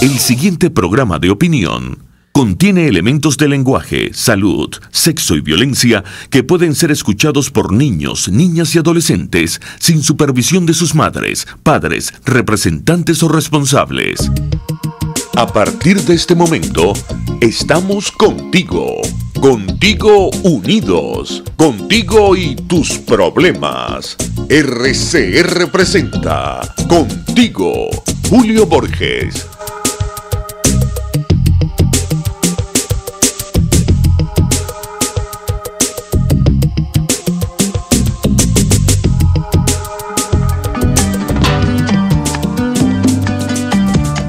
El siguiente programa de opinión contiene elementos de lenguaje, salud, sexo y violencia que pueden ser escuchados por niños, niñas y adolescentes sin supervisión de sus madres, padres, representantes o responsables. A partir de este momento, estamos contigo. Contigo unidos. Contigo y tus problemas. RCR presenta Contigo, Julio Borges.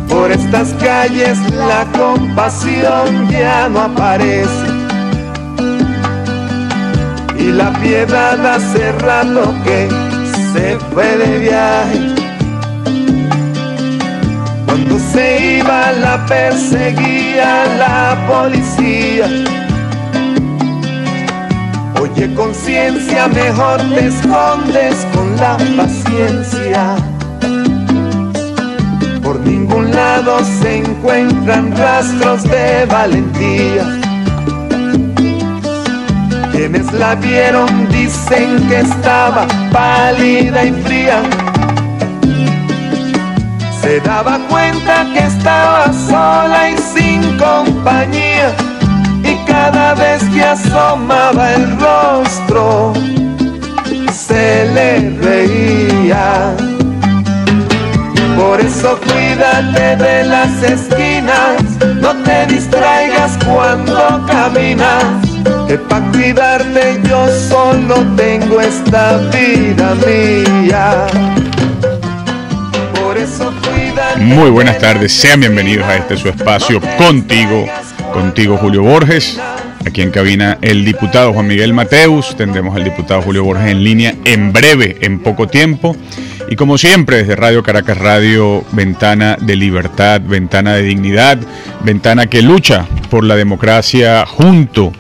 Por estas calles la compasión ya no aparece y la piedad hace rato que se fue de viaje. Cuando se iba la perseguía la policía. Oye, conciencia, mejor te escondes con la paciencia. Por ningún lado se encuentran rastros de valentía. Quienes la vieron dicen que estaba pálida y fría. Se daba cuenta que estaba sola y sin compañía. Y cada vez que asomaba el rostro, se le reía. Por eso cuídate de las esquinas, no te distraigas cuando caminas, que pa' cuidarte yo solo tengo esta vida mía. Por eso cuídate. Muy buenas tardes, sean bienvenidos a este su espacio Contigo Julio Borges. Aquí en cabina el diputado Juan Miguel Mateus. Tendremos al diputado Julio Borges en línea en breve, en poco tiempo. Y como siempre, desde Radio Caracas Radio, ventana de libertad, ventana de dignidad, ventana que lucha por la democracia junto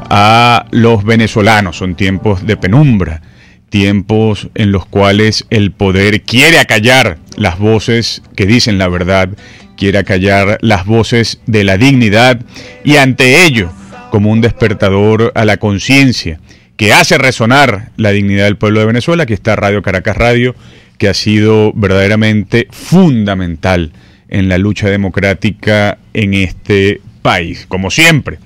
a los venezolanos. Son tiempos de penumbra, tiempos en los cuales el poder quiere acallar las voces que dicen la verdad, quiere acallar las voces de la dignidad, y ante ello, como un despertador a la conciencia que hace resonar la dignidad del pueblo de Venezuela, aquí está Radio Caracas Radio, que ha sido verdaderamente fundamental en la lucha democrática en este país. Como siempre,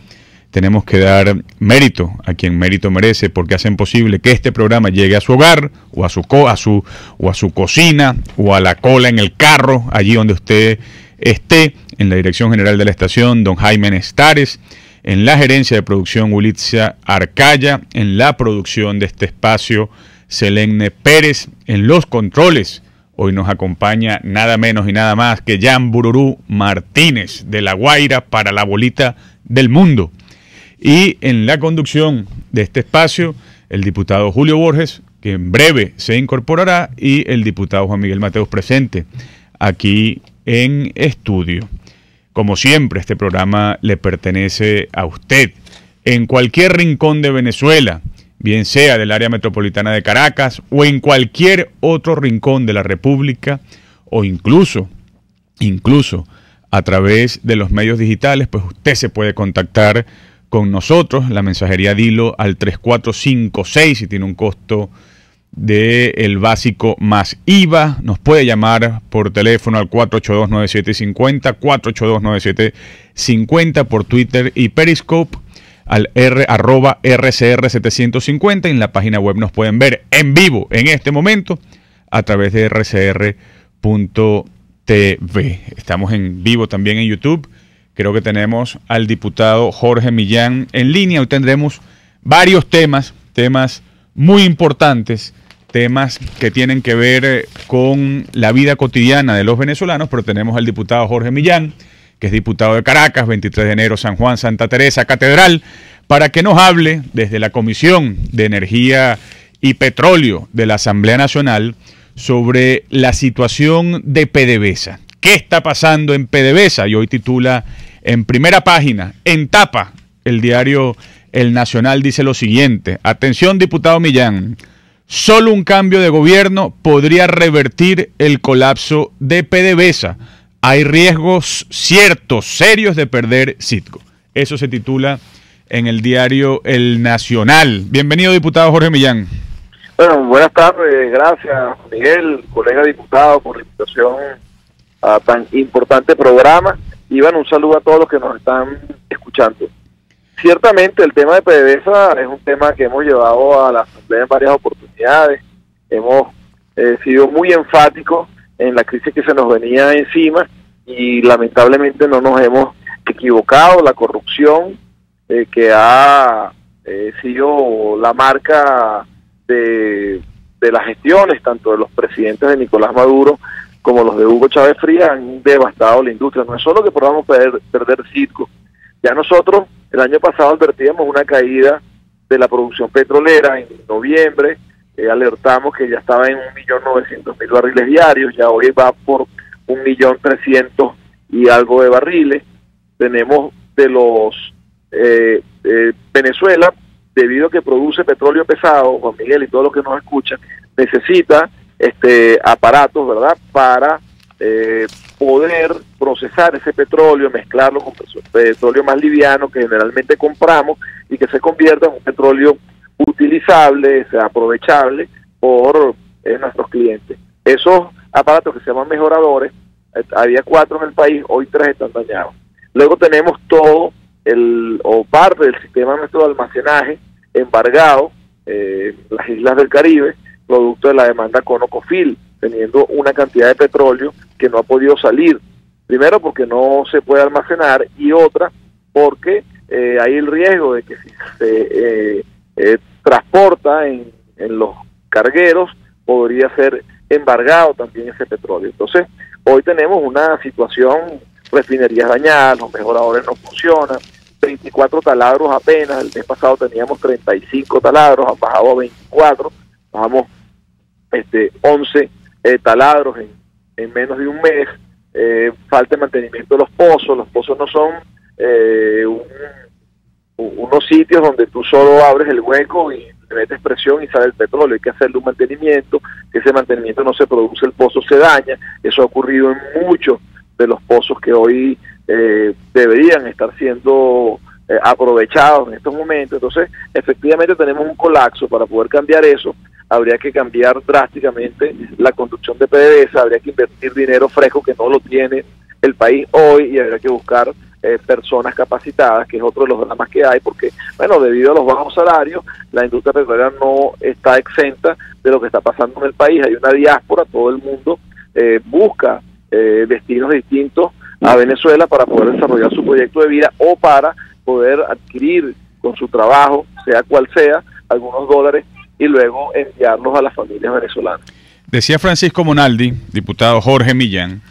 tenemos que dar mérito a quien mérito merece, porque hacen posible que este programa llegue a su hogar, o a su cocina, o a la cola en el carro, allí donde usted esté. En la dirección general de la estación, don Jaime Nestares; en la gerencia de producción, Ulitza Arcaya; en la producción de este espacio, Selene Pérez; en los controles, hoy nos acompaña nada menos y nada más que Jan Bururú Martínez, de La Guaira para la bolita del mundo. Y en la conducción de este espacio, el diputado Julio Borges, que en breve se incorporará, y el diputado Juan Miguel Mateus, presente aquí en estudio. Como siempre, este programa le pertenece a usted en cualquier rincón de Venezuela, bien sea del área metropolitana de Caracas o en cualquier otro rincón de la República, o incluso a través de los medios digitales. Pues usted se puede contactar con nosotros, la mensajería Dilo al 3456, y tiene un costo del básico más IVA. Nos puede llamar por teléfono al 482-9750, 482-9750, por Twitter y Periscope al @RCR750. En la página web nos pueden ver en vivo en este momento a través de rcr.tv. Estamos en vivo también en YouTube. Creo que tenemos al diputado Jorge Millán en línea. Hoy tendremos varios temas muy importantes, temas que tienen que ver con la vida cotidiana de los venezolanos, pero tenemos al diputado Jorge Millán, que es diputado de Caracas, 23 de enero, San Juan, Santa Teresa, Catedral, para que nos hable desde la Comisión de Energía y Petróleo de la Asamblea Nacional sobre la situación de PDVSA. ¿Qué está pasando en PDVSA? Y hoy titula en primera página, en tapa, el diario El Nacional, dice lo siguiente: atención, diputado Millán, solo un cambio de gobierno podría revertir el colapso de PDVSA. hay riesgos ciertos, serios de perder Citgo. Eso se titula en el diario El Nacional. Bienvenido, diputado Jorge Millán. Bueno, buenas tardes, gracias Miguel, colega diputado, por la invitación a tan importante programa. Y bueno, un saludo a todos los que nos están escuchando. Ciertamente el tema de PDVSA es un tema que hemos llevado a la Asamblea en varias oportunidades. Hemos sido muy enfáticos en la crisis que se nos venía encima y lamentablemente no nos hemos equivocado. La corrupción que ha sido la marca de las gestiones, tanto de los presidentes de Nicolás Maduro como los de Hugo Chávez Frías, han devastado la industria. No es solo que podamos perder Citgo. Ya nosotros el año pasado advertíamos una caída de la producción petrolera en noviembre, alertamos que ya estaba en 1.900.000 barriles diarios, ya hoy va por 1.300.000 y algo de barriles. Tenemos de los Venezuela, debido a que produce petróleo pesado, Juan Miguel y todos los que nos escuchan, necesita aparatos, ¿verdad?, para poder procesar ese petróleo, mezclarlo con petróleo más liviano que generalmente compramos y que se convierta en un petróleo utilizable, aprovechable por nuestros clientes. Esos aparatos que se llaman mejoradores, había 4 en el país, hoy 3 están dañados. Luego tenemos todo o parte del sistema nuestro de almacenaje embargado, las islas del Caribe, producto de la demanda ConocoPhillips, teniendo una cantidad de petróleo que no ha podido salir. Primero porque no se puede almacenar y otra porque hay el riesgo de que si se transporta en los cargueros podría ser embargado también ese petróleo. Entonces, hoy tenemos una situación, refinerías dañadas, los mejoradores no funcionan, 24 taladros apenas, el mes pasado teníamos 35 taladros, han bajado a 24, bajamos 11 taladros en menos de un mes. Falta de mantenimiento de los pozos no son unos sitios donde tú solo abres el hueco y le metes presión y sale el petróleo, hay que hacerle un mantenimiento, que ese mantenimiento no se produce, el pozo se daña. Eso ha ocurrido en muchos de los pozos que hoy deberían estar siendo aprovechados en estos momentos. Entonces, efectivamente tenemos un colapso. Para poder cambiar eso, habría que cambiar drásticamente la conducción de PDVSA, habría que invertir dinero fresco que no lo tiene el país hoy y habría que buscar personas capacitadas, que es otro de los dramas que hay, porque, bueno, debido a los bajos salarios, la industria petrolera no está exenta de lo que está pasando en el país. Hay una diáspora, todo el mundo busca destinos distintos a Venezuela para poder desarrollar su proyecto de vida o para poder adquirir con su trabajo, sea cual sea, algunos dólares y luego enviarlos a las familias venezolanas. Decía Francisco Monaldi, diputado Jorge Millán,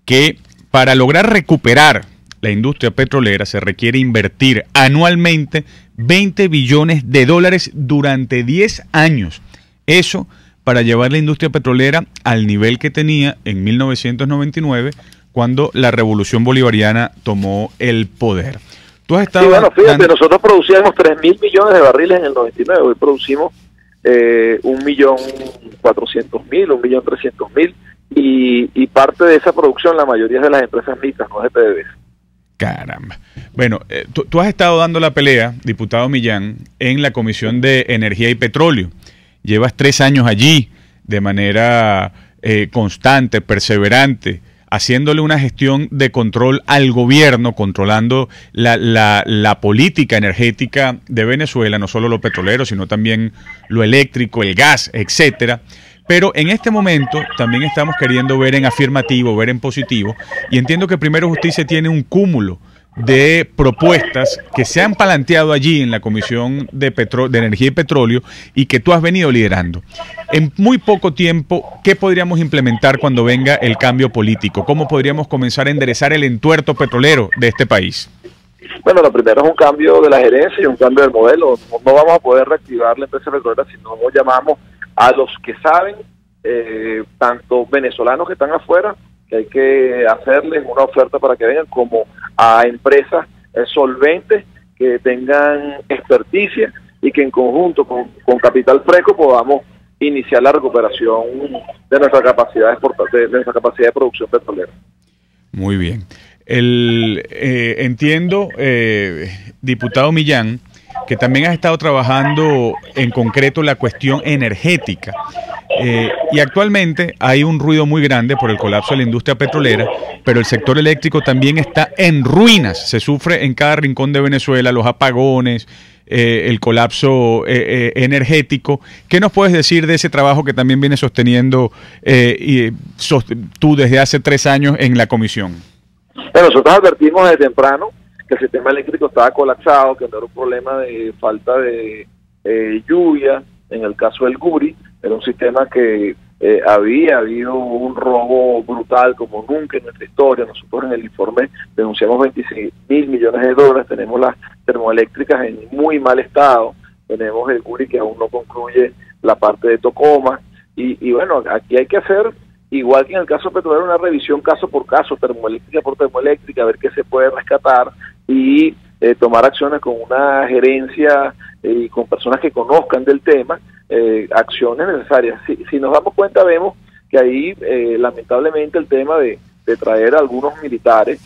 que para lograr recuperar la industria petrolera se requiere invertir anualmente 20 billones de dólares durante 10 años. Eso para llevar la industria petrolera al nivel que tenía en 1999, cuando la revolución bolivariana tomó el poder. Tú has estado... Sí, bueno, fíjate, nosotros producíamos 3.000 millones de barriles en el 99, hoy producimos 1.400.000, 1.300.000, y parte de esa producción, la mayoría es de las empresas mixtas, no es de PDVSA. Caramba. Bueno, tú has estado dando la pelea, diputado Millán, en la Comisión de Energía y Petróleo. Llevas 3 años allí de manera constante, perseverante, haciéndole una gestión de control al gobierno, controlando la política energética de Venezuela, no solo lo petrolero, sino también lo eléctrico, el gas, etcétera. Pero en este momento también estamos queriendo ver en afirmativo, ver en positivo, y entiendo que Primero Justicia tiene un cúmulo de propuestas que se han planteado allí en la Comisión de Energía y Petróleo y que tú has venido liderando. En muy poco tiempo, ¿qué podríamos implementar cuando venga el cambio político? ¿Cómo podríamos comenzar a enderezar el entuerto petrolero de este país? Bueno, lo primero es un cambio de la gerencia y un cambio del modelo. No vamos a poder reactivar la empresa petrolera si no llamamos a los que saben, tanto venezolanos que están afuera, que hay que hacerles una oferta para que vengan, como a empresas solventes que tengan experticia y que en conjunto con capital fresco podamos iniciar la recuperación de nuestra capacidad de producción petrolera. Muy bien. Entiendo, diputado Millán, que también has estado trabajando en concreto la cuestión energética. Y actualmente hay un ruido muy grande por el colapso de la industria petrolera, pero el sector eléctrico también está en ruinas. Se sufre en cada rincón de Venezuela, los apagones, el colapso energético. ¿Qué nos puedes decir de ese trabajo que también vienes sosteniendo tú desde hace 3 años en la comisión? Bueno, nosotros advertimos desde temprano que el sistema eléctrico estaba colapsado, que no era un problema de falta de lluvia, en el caso del Guri, era un sistema que había habido un robo brutal como nunca en nuestra historia. Nosotros en el informe denunciamos 26.000 millones de dólares, tenemos las termoeléctricas en muy mal estado, tenemos el Guri que aún no concluye la parte de Tocoma, y bueno, aquí hay que hacer, igual que en el caso petrolero, una revisión caso por caso, termoeléctrica por termoeléctrica, a ver qué se puede rescatar y tomar acciones con una gerencia y con personas que conozcan del tema, acciones necesarias. Si nos damos cuenta, vemos que ahí lamentablemente el tema de traer a algunos militares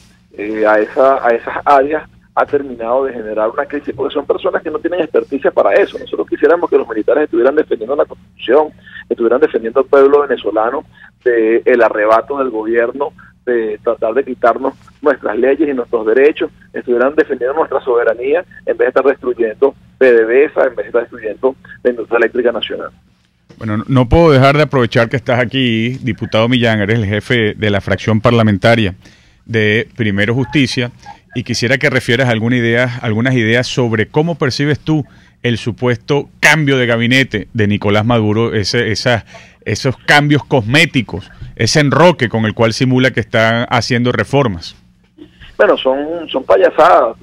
a esas áreas ha terminado de generar una crisis, porque son personas que no tienen experticia para eso. Nosotros quisiéramos que los militares estuvieran defendiendo la Constitución, estuvieran defendiendo al pueblo venezolano del arrebato del gobierno, de tratar de quitarnos nuestras leyes y nuestros derechos, estuvieran defendiendo nuestra soberanía en vez de estar destruyendo PDVSA, en vez de estar destruyendo la industria eléctrica nacional. Bueno, no puedo dejar de aprovechar que estás aquí, diputado Millán, eres el jefe de la fracción parlamentaria de Primero Justicia, y quisiera que refieras algunas ideas sobre cómo percibes tú el supuesto cambio de gabinete de Nicolás Maduro, esos cambios cosméticos, ese enroque con el cual simula que está haciendo reformas. Bueno, son payasadas,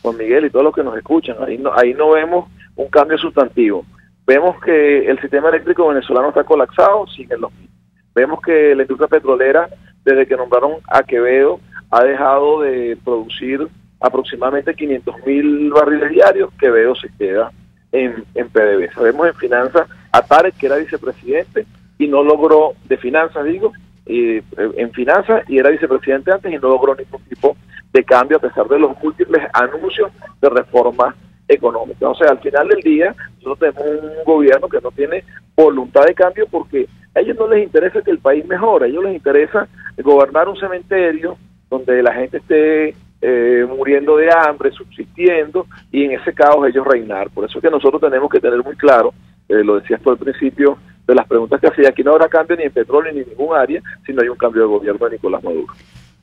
Juan Miguel y todos los que nos escuchan. Ahí no vemos un cambio sustantivo. Vemos que el sistema eléctrico venezolano está colapsado, siguen los mismos. Vemos que la industria petrolera, desde que nombraron a Quevedo, ha dejado de producir aproximadamente 500.000 barriles diarios. Quevedo se queda en PDVSA. Vemos en finanzas a Tarek, que era vicepresidente y no logró, de finanzas digo, en finanzas, y era vicepresidente antes y no logró ningún tipo de cambio a pesar de los múltiples anuncios de reformas económicas. O sea, al final del día nosotros tenemos un gobierno que no tiene voluntad de cambio, porque a ellos no les interesa que el país mejore, a ellos les interesa gobernar un cementerio donde la gente esté muriendo de hambre, subsistiendo, y en ese caos ellos reinar. Por eso es que nosotros tenemos que tener muy claro, lo decías tú al principio de las preguntas que hacía, aquí no habrá cambio ni en petróleo ni en ningún área si no hay un cambio de gobierno de Nicolás Maduro.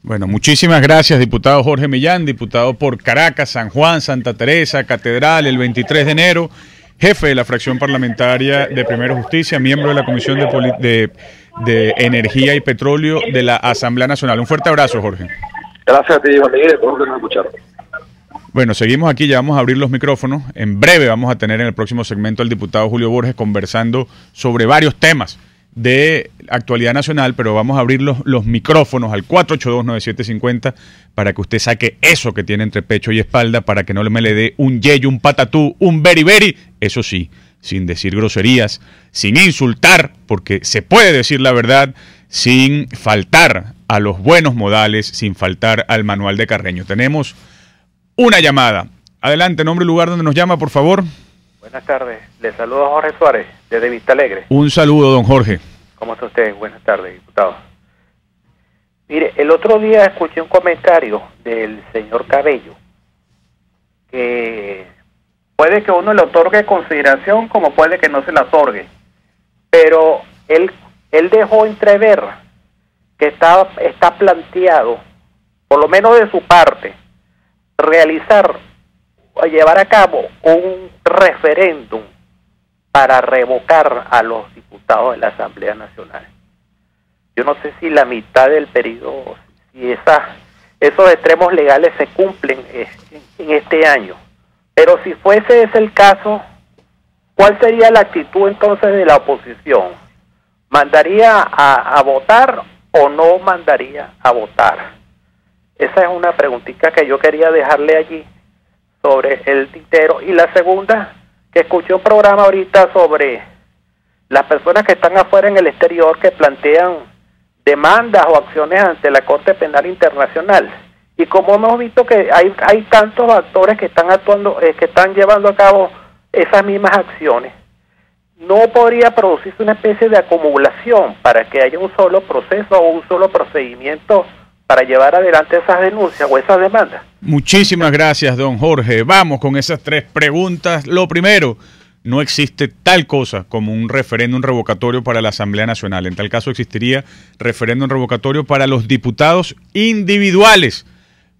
Bueno, muchísimas gracias, diputado Jorge Millán, diputado por Caracas, San Juan, Santa Teresa, Catedral, el 23 de enero, jefe de la fracción parlamentaria de Primero Justicia, miembro de la Comisión de Energía y Petróleo de la Asamblea Nacional. Un fuerte abrazo, Jorge. Gracias a ti, Juan Miguel, por que nos escucharon. Bueno, seguimos aquí, ya vamos a abrir los micrófonos. En breve vamos a tener en el próximo segmento al diputado Julio Borges conversando sobre varios temas de actualidad nacional, pero vamos a abrir los micrófonos al 482-9750 para que usted saque eso que tiene entre pecho y espalda, para que no me le dé un yeyo, un patatú, un beriberi, eso sí, sin decir groserías, sin insultar, porque se puede decir la verdad, sin faltar a los buenos modales, sin faltar al manual de Carreño. Tenemos una llamada. Adelante, nombre y lugar donde nos llama, por favor. Buenas tardes, le saludo a Jorge Suárez, desde Vista Alegre. Un saludo, don Jorge. ¿Cómo está usted? Buenas tardes, diputado. Mire, el otro día escuché un comentario del señor Cabello, que puede que uno le otorgue consideración como puede que no se la otorgue, pero él dejó entrever que está planteado, por lo menos de su parte, realizar o llevar a cabo un referéndum para revocar a los diputados de la Asamblea Nacional. Yo no sé si la mitad del periodo, si esos extremos legales se cumplen en este año, pero si fuese ese el caso, ¿cuál sería la actitud entonces de la oposición? ¿Mandaría a votar o no mandaría a votar? Esa es una preguntita que yo quería dejarle allí sobre el tintero. Y la segunda, que escuché un programa ahorita sobre las personas que están afuera en el exterior que plantean demandas o acciones ante la Corte Penal Internacional. Y como hemos visto que hay tantos actores que están actuando, que están llevando a cabo esas mismas acciones, no podría producirse una especie de acumulación para que haya un solo proceso o un solo procedimiento para llevar adelante esas denuncias o esas demandas. Muchísimas gracias, don Jorge. Vamos con esas 3 preguntas. Lo primero, no existe tal cosa como un referéndum revocatorio para la Asamblea Nacional. En tal caso existiría referéndum revocatorio para los diputados individuales.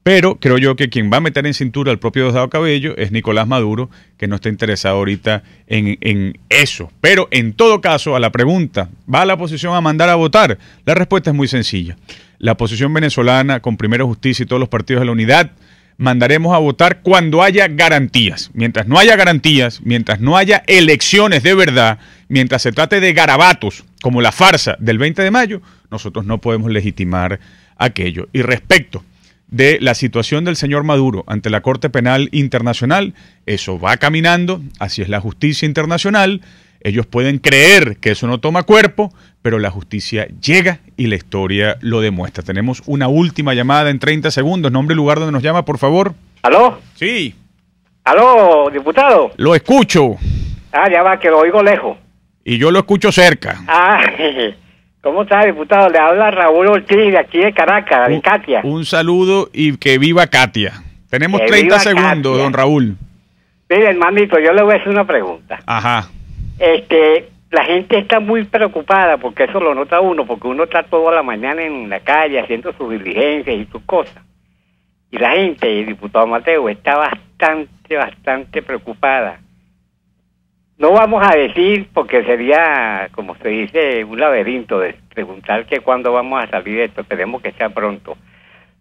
Pero creo yo que quien va a meter en cintura al propio Diosdado Cabello es Nicolás Maduro, que no está interesado ahorita en eso. Pero en todo caso, a la pregunta, ¿va la oposición a mandar a votar? La respuesta es muy sencilla. La oposición venezolana, con Primero Justicia y todos los partidos de la unidad, mandaremos a votar cuando haya garantías. Mientras no haya garantías, mientras no haya elecciones de verdad, mientras se trate de garabatos, como la farsa del 20 de mayo, nosotros no podemos legitimar aquello. Y respecto de la situación del señor Maduro ante la Corte Penal Internacional, eso va caminando, así es la justicia internacional. Ellos pueden creer que eso no toma cuerpo, pero la justicia llega y la historia lo demuestra. Tenemos una última llamada en 30 segundos. Nombre y lugar donde nos llama, por favor. ¿Aló? Sí. ¿Aló, diputado? Lo escucho. Ya va, que lo oigo lejos. Y yo lo escucho cerca. ¿Cómo está, diputado? Le habla Raúl Ortiz, de aquí de Caracas, de Katia. Un saludo y que viva Katia. Tenemos que 30 segundos, Katia. Don Raúl. Mire, hermanito, yo le voy a hacer una pregunta. Ajá. La gente está muy preocupada, porque eso lo nota uno, porque uno está toda la mañana en la calle haciendo sus diligencias y sus cosas. Y la gente, el diputado Mateo, está bastante preocupada. No vamos a decir, porque sería, como se dice, un laberinto de preguntar que cuándo vamos a salir de esto. Esperemos que sea pronto.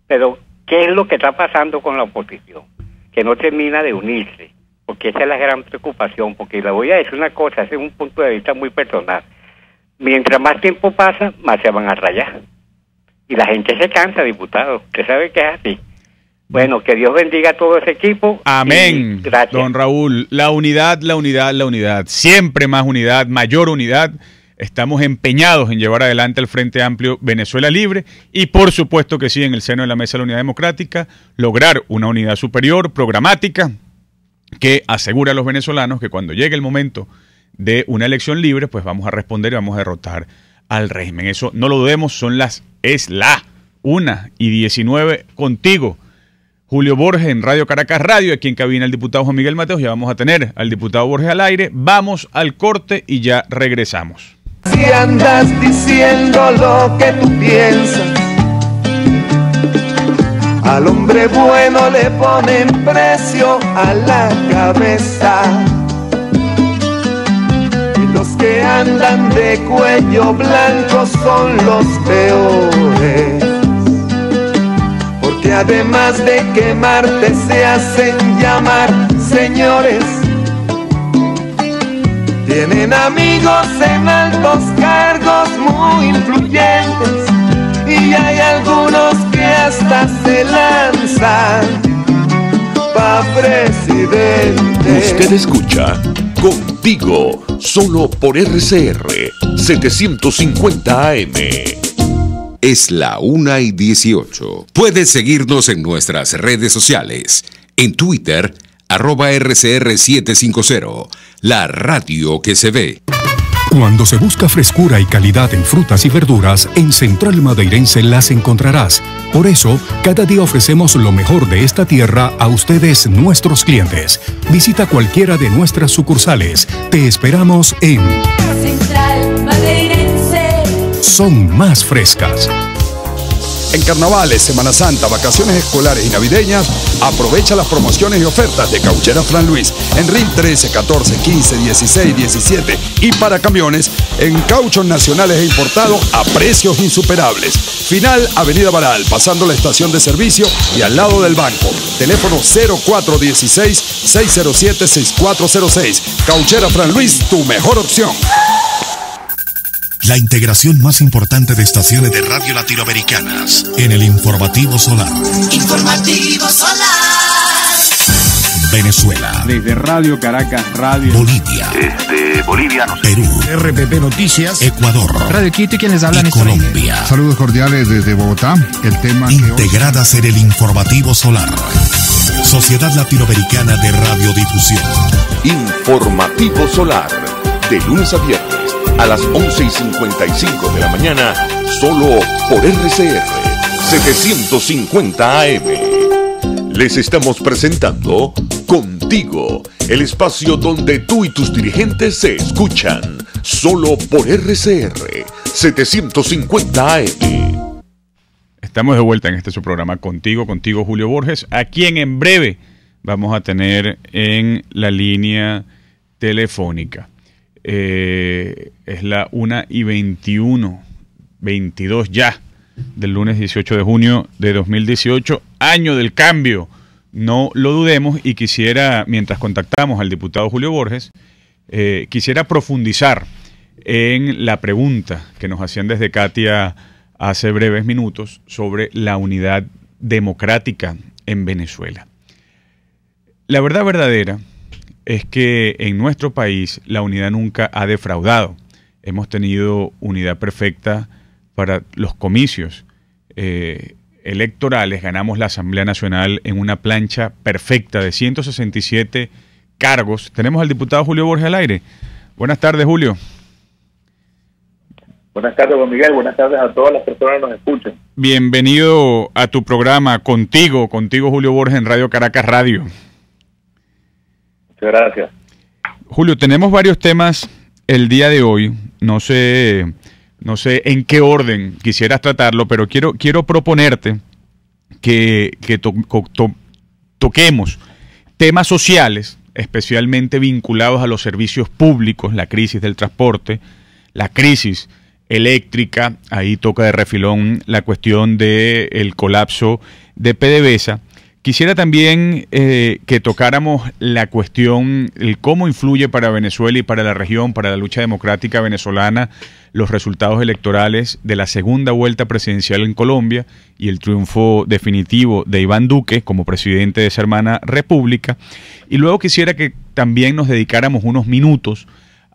Pero, ¿qué es lo que está pasando con la oposición? Que no termina de unirse, porque esa es la gran preocupación. Porque le voy a decir una cosa, ese es un punto de vista muy personal. Mientras más tiempo pasa, más se van a rayar. Y la gente se cansa, diputado. Usted sabe que es así. Bueno, que Dios bendiga a todo ese equipo. Amén. Gracias. Don Raúl, la unidad, la unidad, la unidad. Siempre más unidad, mayor unidad. Estamos empeñados en llevar adelante el Frente Amplio Venezuela Libre y por supuesto que sí, en el seno de la Mesa de la Unidad Democrática, lograr una unidad superior, programática, que asegura a los venezolanos que cuando llegue el momento de una elección libre, pues vamos a responder y vamos a derrotar al régimen. Eso no lo dudemos, es la 1:19 contigo. Julio Borges en Radio Caracas Radio, aquí en cabina el diputado Juan Miguel Mateos, ya vamos a tener al diputado Borges al aire, vamos al corte y ya regresamos. Si andas diciendo lo que tú piensas, al hombre bueno le ponen precio a la cabeza, y los que andan de cuello blanco son los peores. Que además de quemarte se hacen llamar señores. Tienen amigos en altos cargos muy influyentes y hay algunos que hasta se lanzan pa' presidente. Usted escucha Contigo, solo por RCR 750 AM. Es la 1:18. Puedes seguirnos en nuestras redes sociales. En Twitter, @RCR750. La radio que se ve. Cuando se busca frescura y calidad en frutas y verduras, en Central Madeirense las encontrarás. Por eso, cada día ofrecemos lo mejor de esta tierra a ustedes, nuestros clientes. Visita cualquiera de nuestras sucursales. Te esperamos en Central Madeirense. Son más frescas. En carnavales, Semana Santa, vacaciones escolares y navideñas, aprovecha las promociones y ofertas de Cauchera Fran Luis en RIN 13, 14, 15, 16, 17 y para camiones en cauchos nacionales e importados a precios insuperables. Final Avenida Baral, pasando la estación de servicio y al lado del banco. Teléfono 0416-607-6406. Cauchera Fran Luis, tu mejor opción. La integración más importante de estaciones de radio latinoamericanas en el Informativo Solar. Informativo Solar. Venezuela. Desde Radio Caracas Radio. Bolivia. Bolivia, no sé. Perú. RPP Noticias. Ecuador. Radio Quito y quienes hablan y Colombia. Saludos cordiales desde Bogotá. El tema integradas en el informativo solar. Sociedad Latinoamericana de Radiodifusión. Informativo solar. De lunes a viernes a las 11:55 de la mañana. Solo por RCR 750 AM. Les estamos presentando Contigo, el espacio donde tú y tus dirigentes se escuchan, solo por RCR 750 AM. Estamos de vuelta en este su programa Contigo Julio Borges, a quien en breve vamos a tener en la línea telefónica. Es la 1:21, 22 ya, del lunes 18 de junio de 2018, año del cambio, no lo dudemos, y quisiera, mientras contactamos al diputado Julio Borges, quisiera profundizar en la pregunta que nos hacían desde Katia hace breves minutos sobre la unidad democrática en Venezuela. La verdad verdadera es que en nuestro país la unidad nunca ha defraudado. Hemos tenido unidad perfecta para los comicios electorales. Ganamos la Asamblea Nacional en una plancha perfecta de 167 cargos. Tenemos al diputado Julio Borges al aire. Buenas tardes, Julio. Buenas tardes, Juan Miguel. Buenas tardes a todas las personas que nos escuchan. Bienvenido a tu programa Contigo Julio Borges en Radio Caracas Radio. Muchas gracias. Julio, tenemos varios temas el día de hoy. No sé en qué orden quisieras tratarlo, pero quiero proponerte que toquemos temas sociales, especialmente vinculados a los servicios públicos, la crisis del transporte, la crisis eléctrica, ahí toca de refilón la cuestión del colapso de PDVSA. Quisiera también que tocáramos la cuestión, el cómo influye para Venezuela y para la región, para la lucha democrática venezolana, los resultados electorales de la segunda vuelta presidencial en Colombia y el triunfo definitivo de Iván Duque como presidente de esa hermana república. Y luego quisiera que también nos dedicáramos unos minutos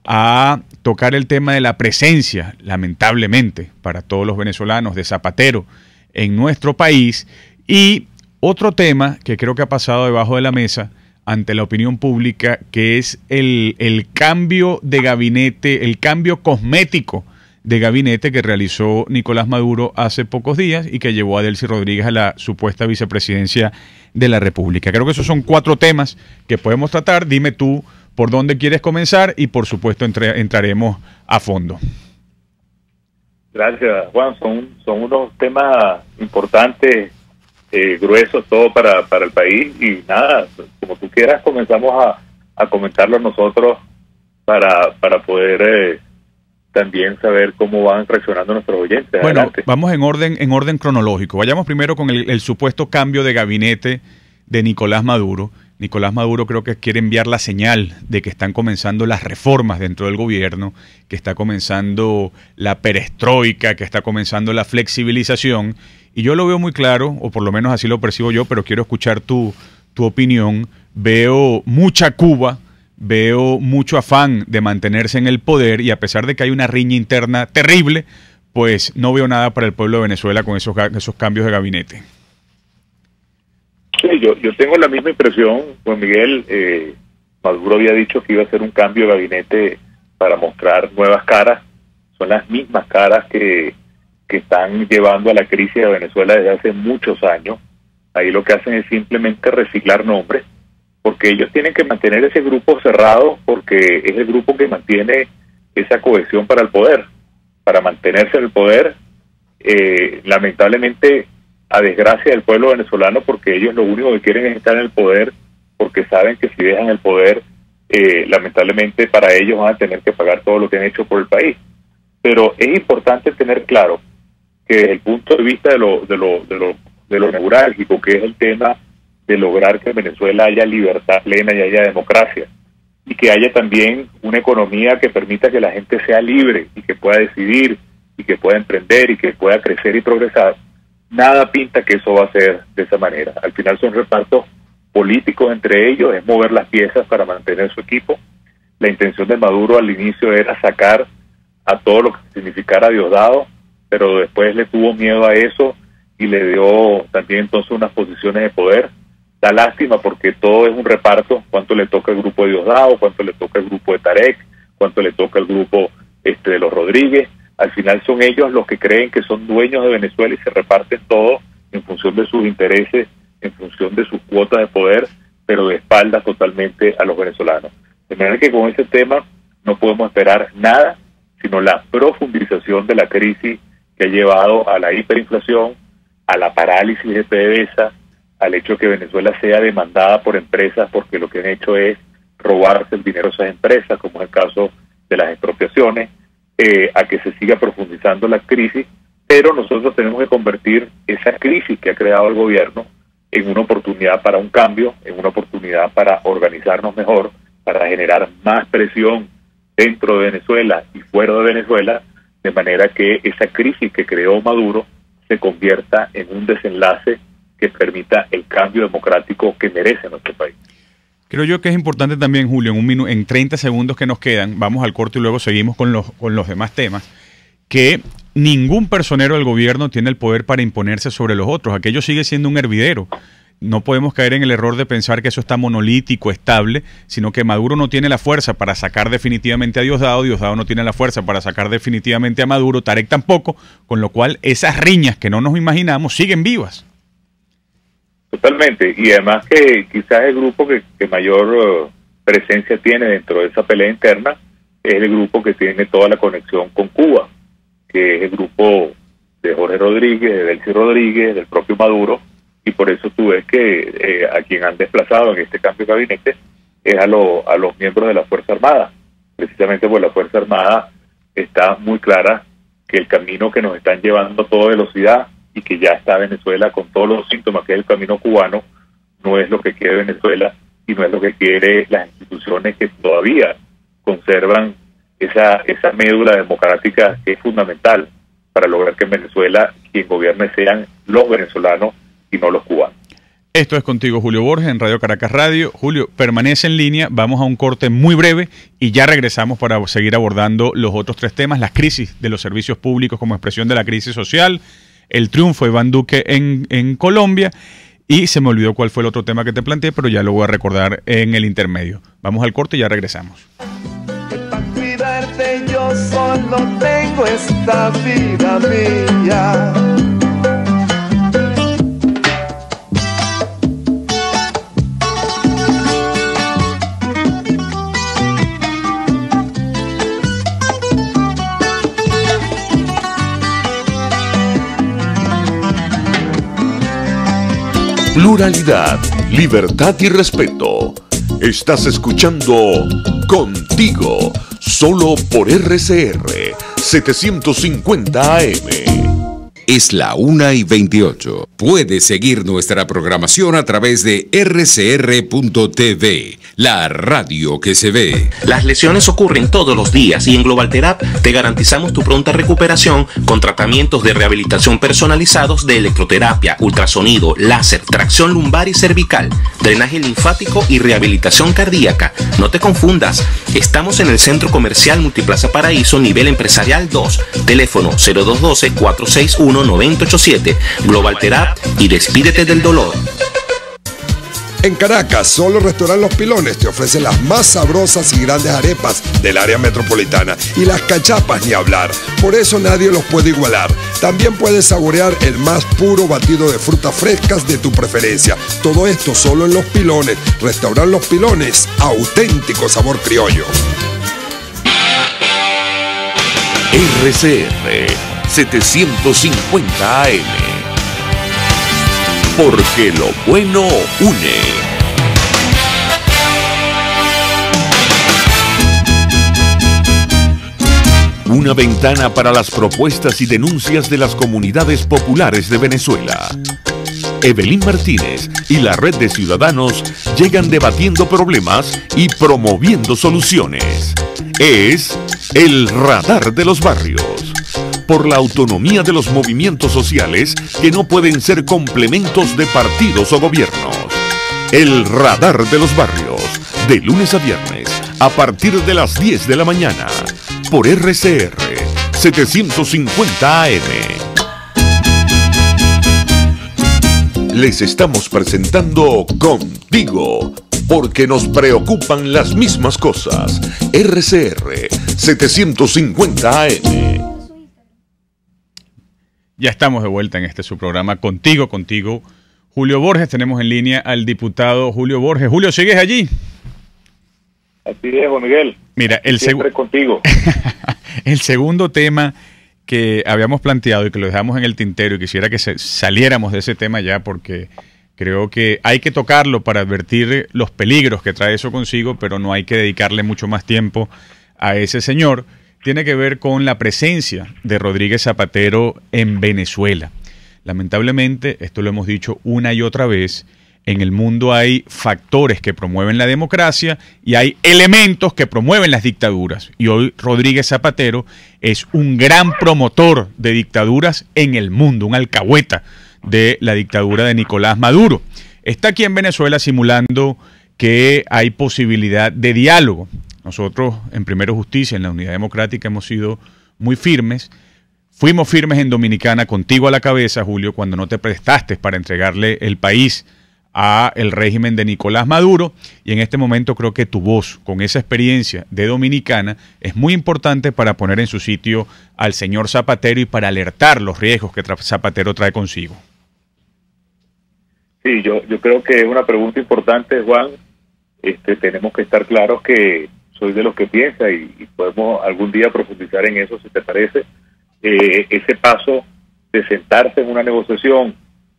a tocar el tema de la presencia, lamentablemente, para todos los venezolanos, de Zapatero en nuestro país. Y otro tema que creo que ha pasado debajo de la mesa ante la opinión pública, que es el cambio de gabinete, el cambio cosmético de gabinete que realizó Nicolás Maduro hace pocos días y que llevó a Delcy Rodríguez a la supuesta vicepresidencia de la República. Creo que esos son 4 temas que podemos tratar. Dime tú por dónde quieres comenzar y por supuesto entraremos a fondo. Gracias, Juan. Son unos temas importantes, gruesos, todo para el país, y nada, como tú quieras, comenzamos a comentarlo nosotros para poder también saber cómo van reaccionando nuestros oyentes. Bueno, adelante. Vamos en orden cronológico. Vayamos primero con el supuesto cambio de gabinete de Nicolás Maduro. Nicolás Maduro creo que quiere enviar la señal de que están comenzando las reformas dentro del gobierno, que está comenzando la perestroika, que está comenzando la flexibilización. Y yo lo veo muy claro, o por lo menos así lo percibo yo, pero quiero escuchar tu opinión. Veo mucha Cuba, veo mucho afán de mantenerse en el poder, y a pesar de que hay una riña interna terrible, pues no veo nada para el pueblo de Venezuela con esos cambios de gabinete. Sí, yo tengo la misma impresión, Juan Miguel. Maduro había dicho que iba a hacer un cambio de gabinete para mostrar nuevas caras. Son las mismas caras que están llevando a la crisis de Venezuela desde hace muchos años. Ahí lo que hacen es simplemente reciclar nombres, porque ellos tienen que mantener ese grupo cerrado, porque es el grupo que mantiene esa cohesión para el poder. Para mantenerse en el poder, lamentablemente, a desgracia del pueblo venezolano, porque ellos lo único que quieren es estar en el poder, porque saben que si dejan el poder, lamentablemente para ellos van a tener que pagar todo lo que han hecho por el país. Pero es importante tener claro que desde el punto de vista de lo neurálgico, que es el tema de lograr que en Venezuela haya libertad plena y haya democracia, y que haya también una economía que permita que la gente sea libre y que pueda decidir y que pueda emprender y que pueda crecer y progresar, nada pinta que eso va a ser de esa manera. Al final son repartos políticos entre ellos, es mover las piezas para mantener su equipo. La intención de Maduro al inicio era sacar a todo lo que significara Diosdado, pero después le tuvo miedo a eso y le dio también entonces unas posiciones de poder. Da lástima porque todo es un reparto, cuánto le toca al grupo de Diosdado, cuánto le toca al grupo de Tarek, cuánto le toca al grupo de los Rodríguez. Al final son ellos los que creen que son dueños de Venezuela y se reparten todo en función de sus intereses, en función de sus cuotas de poder, pero de espaldas totalmente a los venezolanos. De manera que con ese tema no podemos esperar nada, sino la profundización de la crisis que ha llevado a la hiperinflación, a la parálisis de PDVSA, al hecho de que Venezuela sea demandada por empresas porque lo que han hecho es robarse el dinero de esas empresas, como es el caso de las expropiaciones, a que se siga profundizando la crisis, pero nosotros tenemos que convertir esa crisis que ha creado el gobierno en una oportunidad para un cambio, en una oportunidad para organizarnos mejor, para generar más presión dentro de Venezuela y fuera de Venezuela, de manera que esa crisis que creó Maduro se convierta en un desenlace que permita el cambio democrático que merece nuestro país. Creo yo que es importante también, Julio, en 30 segundos que nos quedan, vamos al corte y luego seguimos con los demás temas, que ningún personero del gobierno tiene el poder para imponerse sobre los otros. Aquello sigue siendo un hervidero. No podemos caer en el error de pensar que eso está monolítico, estable, sino que Maduro no tiene la fuerza para sacar definitivamente a Diosdado, Diosdado no tiene la fuerza para sacar definitivamente a Maduro, Tarek tampoco, con lo cual esas riñas que no nos imaginamos siguen vivas. Totalmente, y además que quizás el grupo que mayor presencia tiene dentro de esa pelea interna es el grupo que tiene toda la conexión con Cuba, que es el grupo de Jorge Rodríguez, de Delcy Rodríguez, del propio Maduro, y por eso tú ves que a quien han desplazado en este cambio de gabinete es a los miembros de la Fuerza Armada, precisamente porque la Fuerza Armada está muy clara que el camino que nos están llevando a toda velocidad y que ya está Venezuela con todos los síntomas que es el camino cubano, no es lo que quiere Venezuela y no es lo que quiere las instituciones que todavía conservan esa médula democrática que es fundamental para lograr que en Venezuela quien gobierne sean los venezolanos y no los cubanos. Esto es Contigo, Julio Borges, en Radio Caracas Radio. Julio, permanece en línea, vamos a un corte muy breve y ya regresamos para seguir abordando los otros tres temas, las crisis de los servicios públicos como expresión de la crisis social, el triunfo de Iván Duque en Colombia, y se me olvidó cuál fue el otro tema que te planteé, pero ya lo voy a recordar en el intermedio. Vamos al corte y ya regresamos. Para cuidarte yo solo tengo esta vida mía. Pluralidad, libertad y respeto. Estás escuchando Contigo, solo por RCR 750 AM. Es la 1:28. Puedes seguir nuestra programación a través de rcr.tv, la radio que se ve. Las lesiones ocurren todos los días y en GlobalTerap te garantizamos tu pronta recuperación con tratamientos de rehabilitación personalizados de electroterapia, ultrasonido, láser, tracción lumbar y cervical, drenaje linfático y rehabilitación cardíaca. No te confundas, estamos en el Centro Comercial Multiplaza Paraíso, nivel empresarial 2, teléfono 0212-461-9087, GlobalTerap y despídete del dolor. En Caracas, solo Restaurant Los Pilones te ofrece las más sabrosas y grandes arepas del área metropolitana y las cachapas ni hablar, por eso nadie los puede igualar. También puedes saborear el más puro batido de frutas frescas de tu preferencia. Todo esto solo en Los Pilones. Restaurant Los Pilones, auténtico sabor criollo. RCR 750 AM. Porque lo bueno une. Una ventana para las propuestas y denuncias de las comunidades populares de Venezuela. Evelyn Martínez y la Red de Ciudadanos llegan debatiendo problemas y promoviendo soluciones. Es el Radar de los Barrios. Por la autonomía de los movimientos sociales que no pueden ser complementos de partidos o gobiernos. El Radar de los Barrios, de lunes a viernes, a partir de las 10 de la mañana, por RCR 750 AM. Les estamos presentando Contigo, porque nos preocupan las mismas cosas. RCR 750 AM. Ya estamos de vuelta en su programa Contigo, Julio Borges. Tenemos en línea al diputado Julio Borges. Julio, ¿sigues allí? Así es, Juan Miguel. Mira, siempre contigo. El segundo tema que habíamos planteado y que lo dejamos en el tintero, y quisiera que saliéramos de ese tema ya, porque creo que hay que tocarlo para advertir los peligros que trae eso consigo, pero no hay que dedicarle mucho más tiempo a ese señor. Tiene que ver con la presencia de Rodríguez Zapatero en Venezuela. Lamentablemente, esto lo hemos dicho una y otra vez, en el mundo hay factores que promueven la democracia y hay elementos que promueven las dictaduras. Y hoy Rodríguez Zapatero es un gran promotor de dictaduras en el mundo, un alcahueta de la dictadura de Nicolás Maduro. Está aquí en Venezuela simulando que hay posibilidad de diálogo. Nosotros en Primero Justicia, en la Unidad Democrática, hemos sido muy firmes. Fuimos firmes en Dominicana, contigo a la cabeza, Julio, cuando no te prestaste para entregarle el país a el régimen de Nicolás Maduro, y en este momento creo que tu voz, con esa experiencia de Dominicana, es muy importante para poner en su sitio al señor Zapatero y para alertar los riesgos que Zapatero trae consigo. Sí, yo creo que es una pregunta importante, Juan. Tenemos que estar claros que soy de los que piensa y podemos algún día profundizar en eso, si te parece. Ese paso de sentarse en una negociación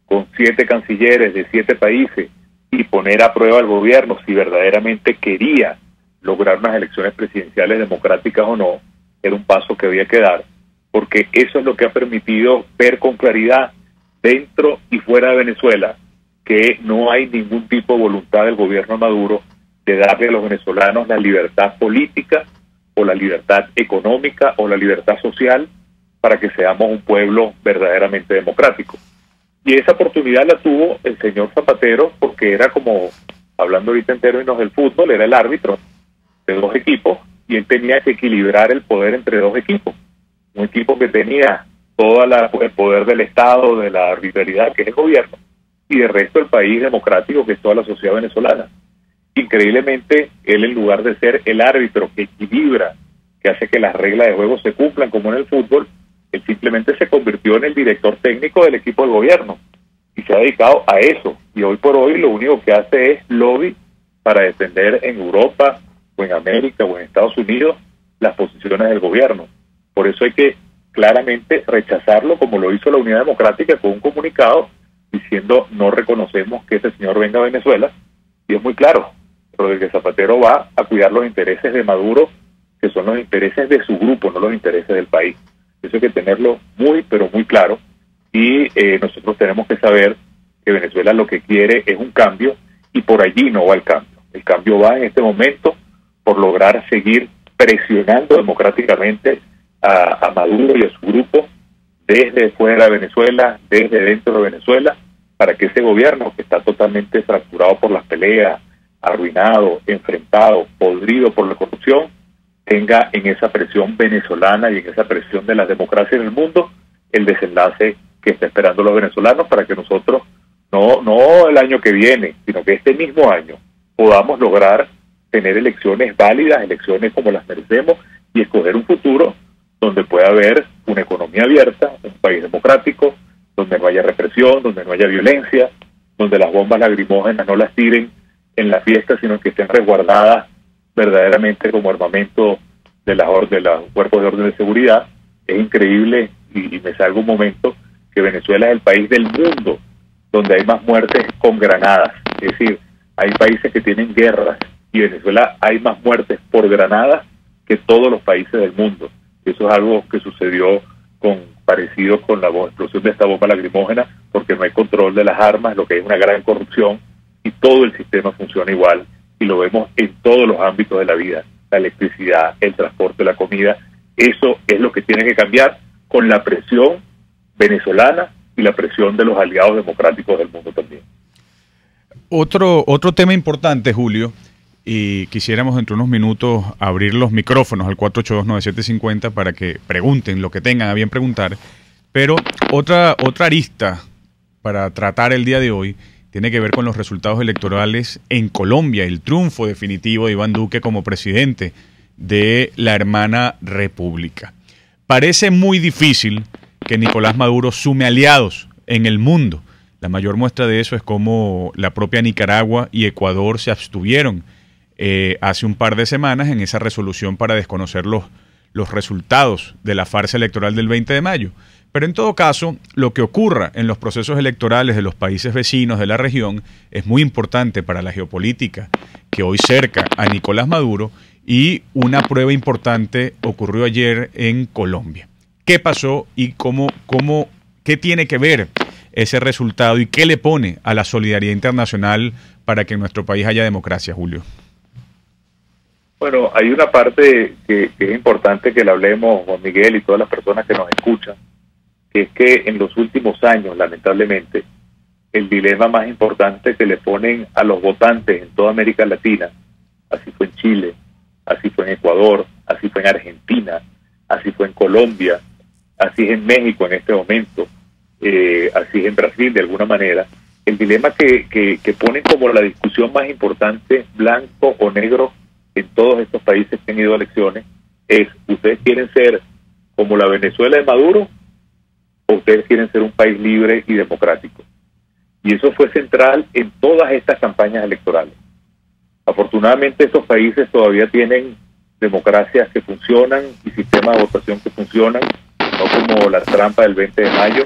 con 7 cancilleres de 7 países y poner a prueba al gobierno si verdaderamente quería lograr unas elecciones presidenciales democráticas o no, era un paso que había que dar, porque eso es lo que ha permitido ver con claridad dentro y fuera de Venezuela que no hay ningún tipo de voluntad del gobierno Maduro de darle a los venezolanos la libertad política o la libertad económica o la libertad social para que seamos un pueblo verdaderamente democrático. Y esa oportunidad la tuvo el señor Zapatero porque era, como hablando ahorita en términos del fútbol, era el árbitro de 2 equipos y él tenía que equilibrar el poder entre 2 equipos. Un equipo que tenía todo el poder del Estado, de la arbitrariedad que es el gobierno, y del resto del país democrático que es toda la sociedad venezolana. Increíblemente, él, en lugar de ser el árbitro que equilibra, que hace que las reglas de juego se cumplan como en el fútbol, él simplemente se convirtió en el director técnico del equipo del gobierno y se ha dedicado a eso. Y hoy por hoy lo único que hace es lobby para defender en Europa o en América o en Estados Unidos las posiciones del gobierno. Por eso hay que claramente rechazarlo, como lo hizo la Unidad Democrática con un comunicado diciendo no reconocemos que ese señor venga a Venezuela. Y es muy claro, Rodríguez Zapatero va a cuidar los intereses de Maduro, que son los intereses de su grupo, no los intereses del país. Eso hay que tenerlo muy, pero muy claro. Y nosotros tenemos que saber que Venezuela lo que quiere es un cambio y por allí no va el cambio. El cambio va en este momento por lograr seguir presionando democráticamente a Maduro y a su grupo desde fuera de Venezuela, desde dentro de Venezuela, para que ese gobierno que está totalmente fracturado por las peleas, arruinado, enfrentado, podrido por la corrupción, tenga en esa presión venezolana y en esa presión de la democracia en el mundo el desenlace que está esperando los venezolanos para que nosotros, no el año que viene, sino que este mismo año podamos lograr tener elecciones válidas, elecciones como las merecemos y escoger un futuro donde pueda haber una economía abierta, un país democrático, donde no haya represión, donde no haya violencia, donde las bombas lacrimógenas no las tiren en la fiesta, sino que estén resguardadas verdaderamente como armamento de los cuerpos de orden de seguridad. Es increíble y me salgo un momento que Venezuela es el país del mundo donde hay más muertes con granadas. Es decir, hay países que tienen guerras y Venezuela hay más muertes por granadas que todos los países del mundo. Eso es algo que sucedió parecido con la explosión de esta bomba lacrimógena, porque no hay control de las armas, lo que hay una gran corrupción y todo el sistema funciona igual y lo vemos en todos los ámbitos de la vida, la electricidad, el transporte, la comida. Eso es lo que tiene que cambiar con la presión venezolana y la presión de los aliados democráticos del mundo también. Otro tema importante, Julio, y quisiéramos dentro de unos minutos abrir los micrófonos al 482-9750 para que pregunten lo que tengan a bien preguntar, pero otra arista para tratar el día de hoy tiene que ver con los resultados electorales en Colombia, el triunfo definitivo de Iván Duque como presidente de la hermana república. Parece muy difícil que Nicolás Maduro sume aliados en el mundo. La mayor muestra de eso es cómo la propia Nicaragua y Ecuador se abstuvieron hace un par de semanas en esa resolución para desconocer los resultados de la farsa electoral del 20 de mayo. Pero en todo caso, lo que ocurra en los procesos electorales de los países vecinos de la región es muy importante para la geopolítica que hoy cerca a Nicolás Maduro, y una prueba importante ocurrió ayer en Colombia. ¿Qué pasó y qué tiene que ver ese resultado y qué le pone a la solidaridad internacional para que en nuestro país haya democracia, Julio? Bueno, hay una parte que es importante que le hablemos, Juan Miguel, y todas las personas que nos escuchan, que es que en los últimos años, lamentablemente, el dilema más importante que le ponen a los votantes en toda América Latina, así fue en Chile, así fue en Ecuador, así fue en Argentina, así fue en Colombia, así es en México en este momento, así es en Brasil de alguna manera, el dilema que ponen como la discusión más importante, blanco o negro, en todos estos países que han ido a elecciones, es: ¿ustedes quieren ser como la Venezuela de Maduro o ustedes quieren ser un país libre y democrático? Y eso fue central en todas estas campañas electorales. Afortunadamente estos países todavía tienen democracias que funcionan y sistemas de votación que funcionan, no como la trampa del 20 de mayo,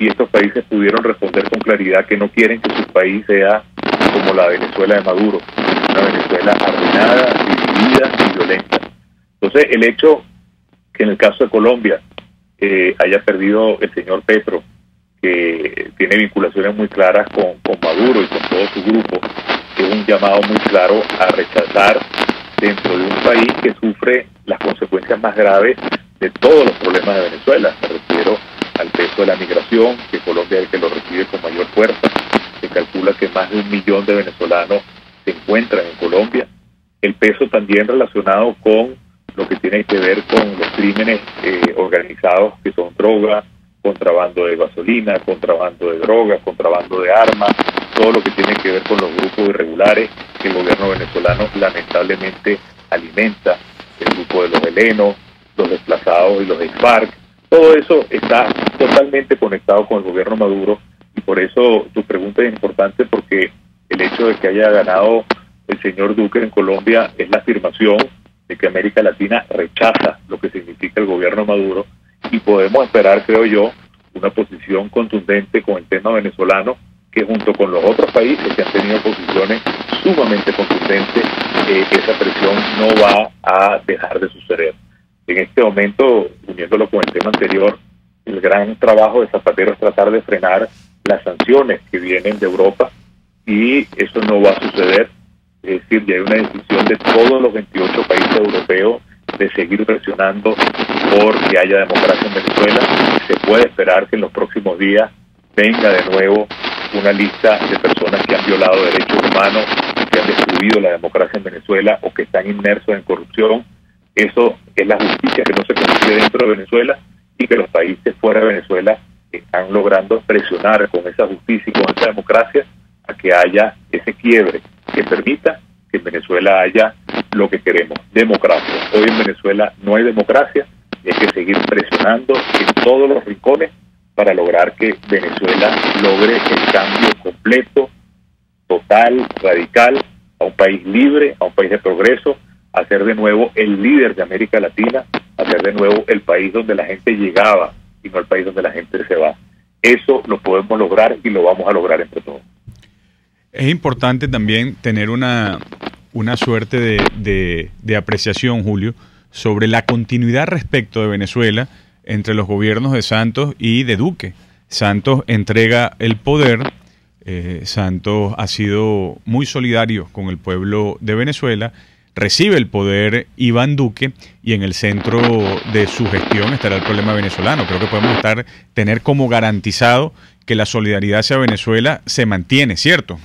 y estos países pudieron responder con claridad que no quieren que su país sea como la Venezuela de Maduro, una Venezuela arruinada, dividida y violenta. Entonces, el hecho que en el caso de Colombia haya perdido el señor Petro, que tiene vinculaciones muy claras con Maduro y con todo su grupo, es un llamado muy claro a rechazar dentro de un país que sufre las consecuencias más graves de todos los problemas de Venezuela. Me refiero al peso de la migración, que Colombia es el que lo recibe con mayor fuerza. Se calcula que más de 1 millón de venezolanos se encuentran en Colombia. El peso también relacionado con lo que tiene que ver con los crímenes organizados, que son droga, contrabando de gasolina, contrabando de drogas, contrabando de armas, todo lo que tiene que ver con los grupos irregulares que el gobierno venezolano lamentablemente alimenta, el grupo de los helenos, los desplazados y los ex-FARC. Todo eso está totalmente conectado con el gobierno Maduro, y por eso tu pregunta es importante, porque el hecho de que haya ganado el señor Duque en Colombia es la afirmación de que América Latina rechaza lo que significa el gobierno Maduro, y podemos esperar, creo yo, una posición contundente con el tema venezolano, que junto con los otros países que han tenido posiciones sumamente contundentes, esa presión no va a dejar de suceder. En este momento, uniéndolo con el tema anterior, el gran trabajo de Zapatero es tratar de frenar las sanciones que vienen de Europa, y eso no va a suceder. Es decir, ya hay una decisión de todos los 28 países europeos de seguir presionando por que haya democracia en Venezuela. Se puede esperar que en los próximos días venga de nuevo una lista de personas que han violado derechos humanos, que han destruido la democracia en Venezuela o que están inmersos en corrupción. Eso es la justicia que no se consigue dentro de Venezuela, y que los países fuera de Venezuela están logrando presionar con esa justicia y con esa democracia a que haya ese quiebre que permita que en Venezuela haya lo que queremos, democracia. Hoy en Venezuela no hay democracia, y hay que seguir presionando en todos los rincones para lograr que Venezuela logre el cambio completo, total, radical, a un país libre, a un país de progreso, a ser de nuevo el líder de América Latina, a ser de nuevo el país donde la gente llegaba y no el país donde la gente se va. Eso lo podemos lograr y lo vamos a lograr entre todos. Es importante también tener una suerte de apreciación, Julio, sobre la continuidad respecto de Venezuela entre los gobiernos de Santos y de Duque. Santos entrega el poder, Santos ha sido muy solidario con el pueblo de Venezuela, recibe el poder Iván Duque, y en el centro de su gestión estará el problema venezolano. Creo que podemos tener como garantizado que la solidaridad hacia Venezuela se mantiene, ¿cierto?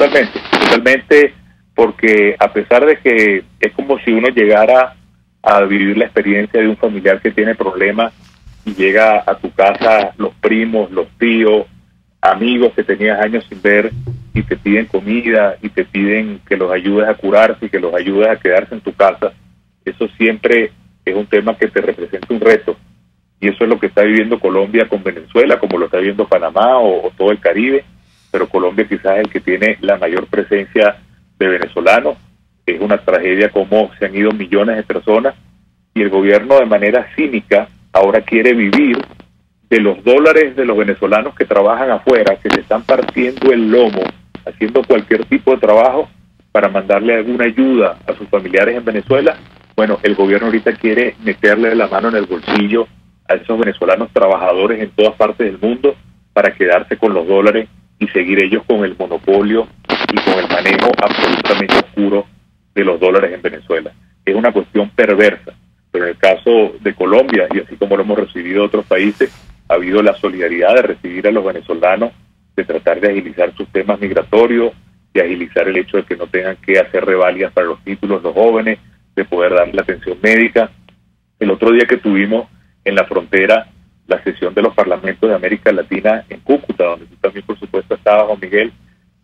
Totalmente, porque a pesar de que es como si uno llegara a vivir la experiencia de un familiar que tiene problemas y llega a tu casa los primos, los tíos, amigos que tenías años sin ver y te piden comida y te piden que los ayudes a curarse y que los ayudes a quedarse en tu casa, eso siempre es un tema que te representa un reto. Y eso es lo que está viviendo Colombia con Venezuela, como lo está viviendo Panamá o todo el Caribe, pero Colombia quizás es el que tiene la mayor presencia de venezolanos. Es una tragedia como se han ido millones de personas y el gobierno de manera cínica ahora quiere vivir de los dólares de los venezolanos que trabajan afuera, que se están partiendo el lomo, haciendo cualquier tipo de trabajo para mandarle alguna ayuda a sus familiares en Venezuela. Bueno, el gobierno ahorita quiere meterle la mano en el bolsillo a esos venezolanos trabajadores en todas partes del mundo para quedarse con los dólares y seguir ellos con el monopolio y con el manejo absolutamente oscuro de los dólares en Venezuela. Es una cuestión perversa, pero en el caso de Colombia, y así como lo hemos recibido de otros países, ha habido la solidaridad de recibir a los venezolanos, de tratar de agilizar sus temas migratorios, de agilizar el hecho de que no tengan que hacer revalidas para los títulos los jóvenes, de poder darle la atención médica. El otro día que tuvimos en la frontera la sesión de los parlamentos de América Latina en Cúcuta, donde tú también por supuesto estabas, Juan Miguel,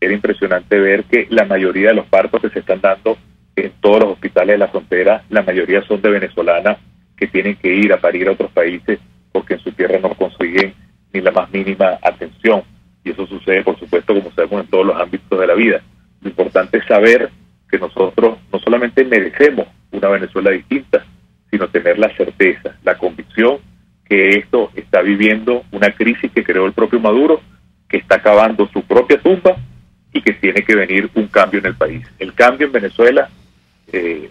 era impresionante ver que la mayoría de los partos que se están dando en todos los hospitales de la frontera, la mayoría son de venezolanas que tienen que ir a parir a otros países porque en su tierra no consiguen ni la más mínima atención. Y eso sucede, por supuesto, como sabemos, en todos los ámbitos de la vida. Lo importante es saber que nosotros no solamente merecemos una Venezuela distinta, sino tener la certeza, la convicción que esto está viviendo una crisis que creó el propio Maduro, que está acabando su propia tumba y que tiene que venir un cambio en el país. El cambio en Venezuela,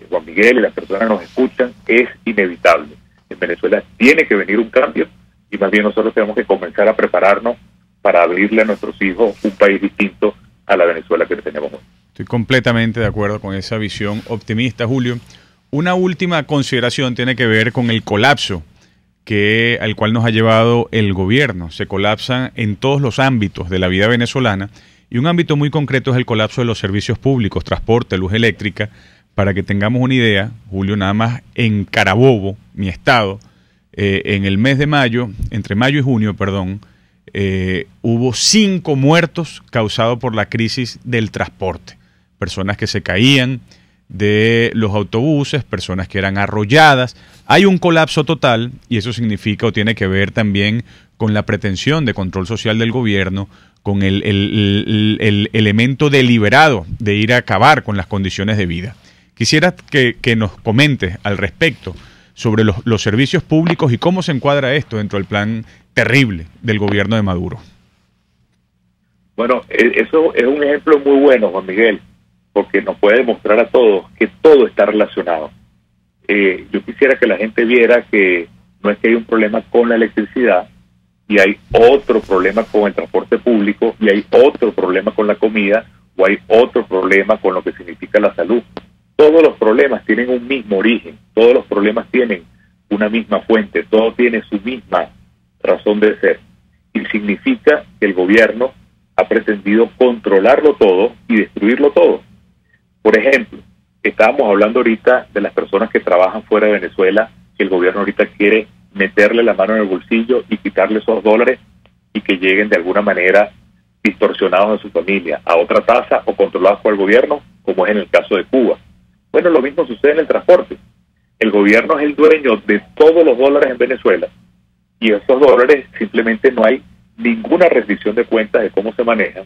Juan Miguel y las personas que nos escuchan, es inevitable. En Venezuela tiene que venir un cambio y más bien nosotros tenemos que comenzar a prepararnos para abrirle a nuestros hijos un país distinto a la Venezuela que tenemos hoy. Estoy completamente de acuerdo con esa visión optimista, Julio. Una última consideración tiene que ver con el colapso al cual nos ha llevado el gobierno. Se colapsan en todos los ámbitos de la vida venezolana y un ámbito muy concreto es el colapso de los servicios públicos, transporte, luz eléctrica. Para que tengamos una idea, Julio, nada más en Carabobo, mi estado, en el mes de mayo, entre mayo y junio, perdón, hubo 5 muertos causados por la crisis del transporte. Personas que se caían de los autobuses, personas que eran arrolladas. Hay un colapso total y eso significa o tiene que ver también con la pretensión de control social del gobierno, con el elemento deliberado de ir a acabar con las condiciones de vida. Quisiera que nos comentes al respecto sobre los servicios públicos y cómo se encuadra esto dentro del plan terrible del gobierno de Maduro. Bueno, eso es un ejemplo muy bueno, Juan Miguel, porque nos puede demostrar a todos que todo está relacionado. Yo quisiera que la gente viera que no es que hay un problema con la electricidad y hay otro problema con el transporte público y hay otro problema con la comida o hay otro problema con lo que significa la salud. Todos los problemas tienen un mismo origen, todos los problemas tienen una misma fuente, todo tiene su misma razón de ser. Y significa que el gobierno ha pretendido controlarlo todo y destruirlo todo. Por ejemplo, estábamos hablando ahorita de las personas que trabajan fuera de Venezuela, que el gobierno ahorita quiere meterle la mano en el bolsillo y quitarle esos dólares y que lleguen de alguna manera distorsionados a su familia, a otra tasa o controlados por el gobierno, como es en el caso de Cuba. Bueno, lo mismo sucede en el transporte. El gobierno es el dueño de todos los dólares en Venezuela y esos dólares simplemente no hay ninguna rendición de cuentas de cómo se manejan.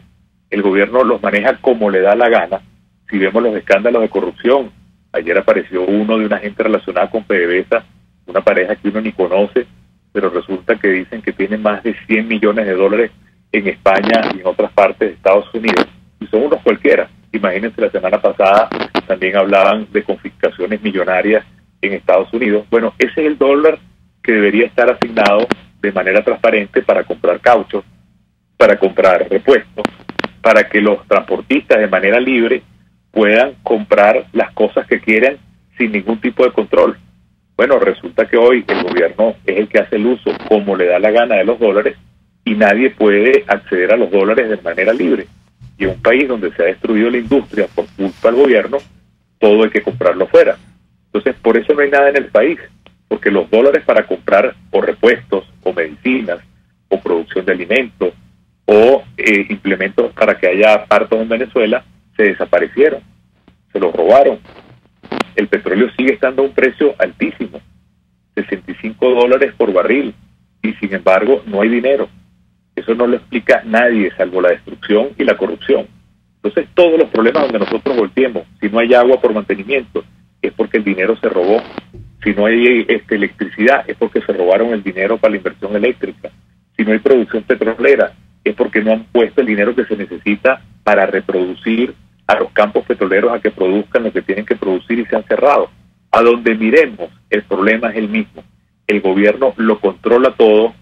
El gobierno los maneja como le da la gana. Si vemos los escándalos de corrupción, ayer apareció uno de una gente relacionada con PDVSA, una pareja que uno ni conoce, pero resulta que dicen que tienen más de 100 millones de dólares en España y en otras partes de Estados Unidos, y son unos cualquiera. Imagínense, la semana pasada también hablaban de confiscaciones millonarias en Estados Unidos. Bueno, ese es el dólar que debería estar asignado de manera transparente para comprar caucho, para comprar repuestos, para que los transportistas de manera libre puedan comprar las cosas que quieran sin ningún tipo de control. Bueno, resulta que hoy el gobierno es el que hace el uso como le da la gana de los dólares y nadie puede acceder a los dólares de manera libre. Y en un país donde se ha destruido la industria por culpa del gobierno, todo hay que comprarlo fuera. Entonces, por eso no hay nada en el país, porque los dólares para comprar o repuestos, o medicinas, o producción de alimentos, o implementos para que haya partos en Venezuela, se desaparecieron, se los robaron. El petróleo sigue estando a un precio altísimo, $65 por barril, y sin embargo no hay dinero. Eso no lo explica nadie, salvo la destrucción y la corrupción. Entonces todos los problemas donde nosotros volteemos, si no hay agua por mantenimiento, es porque el dinero se robó. Si no hay electricidad, es porque se robaron el dinero para la inversión eléctrica. Si no hay producción petrolera, es porque no han puesto el dinero que se necesita para reproducir a los campos petroleros a que produzcan lo que tienen que producir, y se han cerrado. A donde miremos, el problema es el mismo. El gobierno lo controla todo,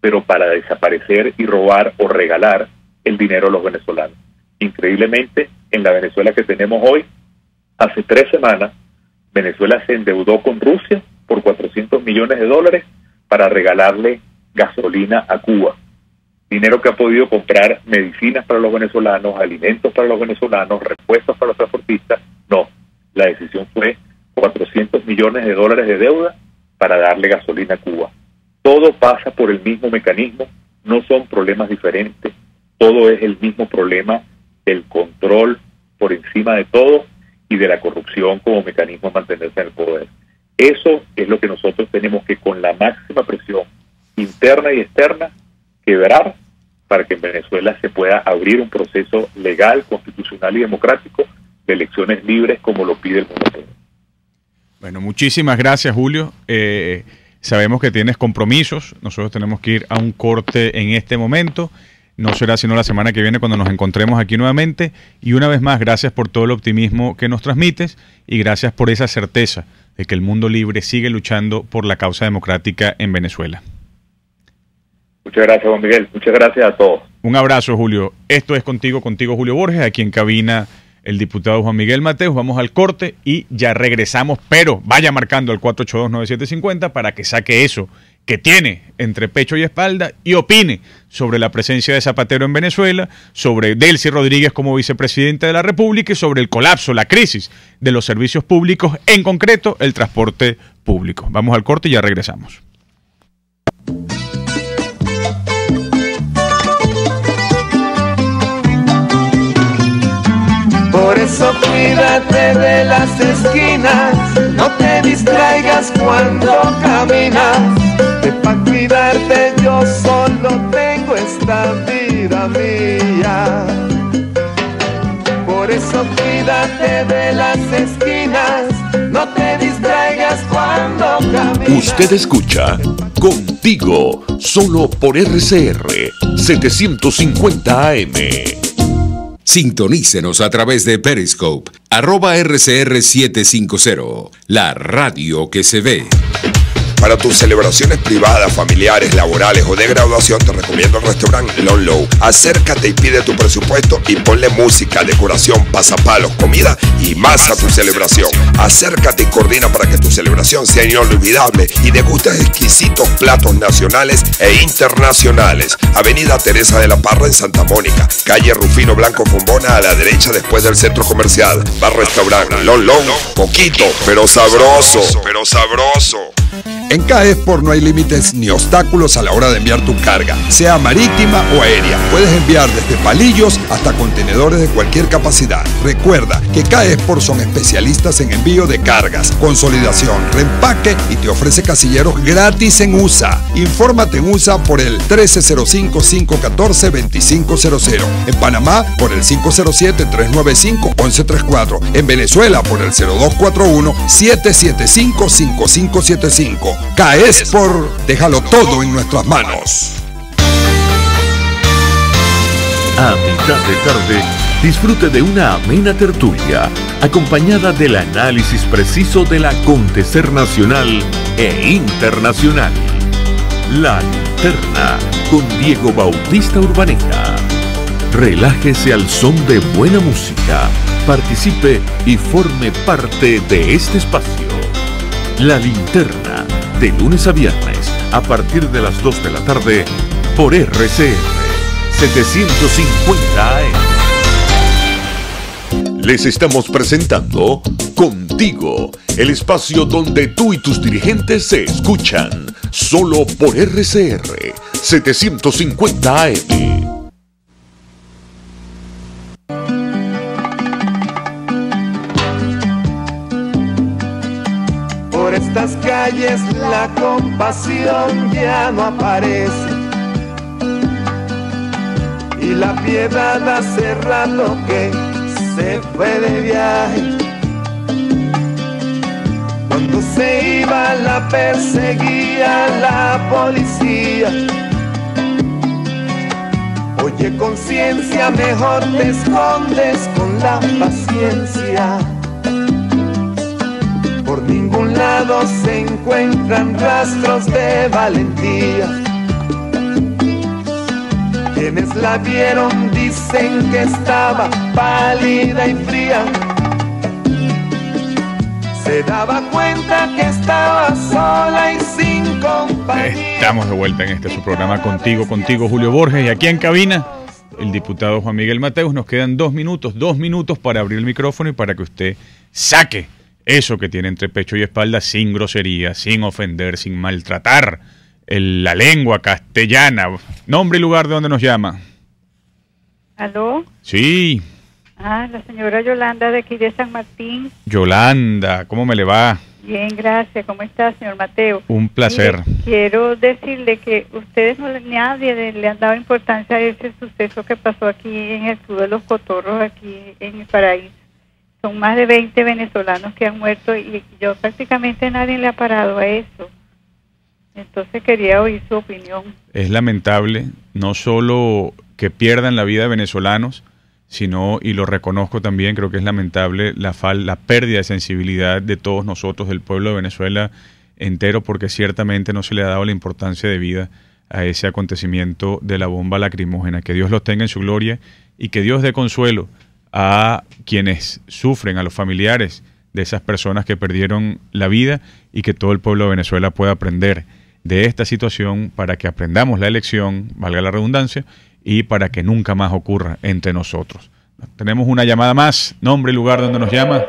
pero para desaparecer y robar o regalar el dinero a los venezolanos. Increíblemente, en la Venezuela que tenemos hoy, hace 3 semanas, Venezuela se endeudó con Rusia por $400 millones para regalarle gasolina a Cuba. Dinero que ha podido comprar medicinas para los venezolanos, alimentos para los venezolanos, repuestos para los transportistas. No, la decisión fue $400 millones de deuda para darle gasolina a Cuba. Todo pasa por el mismo mecanismo, no son problemas diferentes, todo es el mismo problema del control por encima de todo y de la corrupción como mecanismo de mantenerse en el poder. Eso es lo que nosotros tenemos que, con la máxima presión interna y externa, quebrar para que en Venezuela se pueda abrir un proceso legal, constitucional y democrático de elecciones libres como lo pide el mundo entero. Bueno, muchísimas gracias, Julio. Sabemos que tienes compromisos, nosotros tenemos que ir a un corte en este momento. No será sino la semana que viene cuando nos encontremos aquí nuevamente. Y una vez más, gracias por todo el optimismo que nos transmites y gracias por esa certeza de que el mundo libre sigue luchando por la causa democrática en Venezuela. Muchas gracias, Juan Miguel. Muchas gracias a todos. Un abrazo, Julio. Esto es Contigo, Julio Borges, aquí en cabina el diputado Juan Miguel Mateus. Vamos al corte y ya regresamos, pero vaya marcando al 482-9750 para que saque eso que tiene entre pecho y espalda y opine sobre la presencia de Zapatero en Venezuela, sobre Delcy Rodríguez como vicepresidente de la República y sobre el colapso, la crisis de los servicios públicos, en concreto el transporte público. Vamos al corte y ya regresamos. Por eso cuídate de las esquinas, no te distraigas cuando caminas. Que pa' cuidarte yo solo tengo esta vida mía. Por eso cuídate de las esquinas, no te distraigas cuando caminas. Usted escucha Contigo, solo por RCR 750 AM. Sintonícenos a través de Periscope, @RCR750, la radio que se ve. Para tus celebraciones privadas, familiares, laborales o de graduación, te recomiendo el restaurante Lon Low. Acércate y pide tu presupuesto y ponle música, decoración, pasapalos, comida y más a tu celebración. Acércate y coordina para que tu celebración sea inolvidable y degustes exquisitos platos nacionales e internacionales. Avenida Teresa de la Parra en Santa Mónica, calle Rufino Blanco Fombona a la derecha después del centro comercial. Bar restaurante Lon Low, poquito pero sabroso. En CAESPOR no hay límites ni obstáculos a la hora de enviar tu carga, sea marítima o aérea. Puedes enviar desde palillos hasta contenedores de cualquier capacidad. Recuerda que CAESPOR son especialistas en envío de cargas, consolidación, reempaque y te ofrece casilleros gratis en USA. Infórmate en USA por el 1305-514-2500. En Panamá por el 507-395-1134. En Venezuela por el 0241-775-5575. CAESPOR, déjalo todo en nuestras manos. A mitad de tarde, disfrute de una amena tertulia, acompañada del análisis preciso del acontecer nacional e internacional. La Linterna, con Diego Bautista Urbaneta. Relájese al son de buena música, participe y forme parte de este espacio. La Linterna, de lunes a viernes, a partir de las 2 de la tarde, por RCR 750 AM. Les estamos presentando Contigo, el espacio donde tú y tus dirigentes se escuchan, solo por RCR 750 AM. Por estas calles la compasión ya no aparece y la piedad hace rato que se fue de viaje. Cuando se iba la perseguía la policía. Oye, conciencia, mejor te escondes con la paciencia. Por ningún lado se encuentran rastros de valentía. Quienes la vieron dicen que estaba pálida y fría. Se daba cuenta que estaba sola y sin compañía. Estamos de vuelta en este su programa Contigo, Julio Borges. Y aquí en cabina, el diputado Juan Miguel Mateus. Nos quedan 2 minutos para abrir el micrófono y para que usted saque eso que tiene entre pecho y espalda sin grosería, sin ofender, sin maltratar la lengua castellana. Nombre y lugar de donde nos llama. ¿Aló? Sí. La señora Yolanda de aquí de San Martín. Yolanda, ¿cómo me le va? Bien, gracias. ¿Cómo está, señor Mateo? Un placer. Mire, quiero decirle que ustedes, nadie le han dado importancia a ese suceso que pasó aquí en el Club de los Cotorros, aquí en el Paraíso. Son más de 20 venezolanos que han muerto y yo prácticamente nadie le ha parado a eso. Entonces quería oír su opinión. Es lamentable, no solo que pierdan la vida de venezolanos, sino, y lo reconozco también, creo que es lamentable la pérdida de sensibilidad de todos nosotros, del pueblo de Venezuela entero, porque ciertamente no se le ha dado la importancia de vida a ese acontecimiento de la bomba lacrimógena. Que Dios los tenga en su gloria y que Dios dé consuelo a quienes sufren, a los familiares de esas personas que perdieron la vida, y que todo el pueblo de Venezuela pueda aprender de esta situación para que aprendamos la lección, valga la redundancia, y para que nunca más ocurra entre nosotros. Tenemos una llamada más. Nombre y lugar donde nos llama.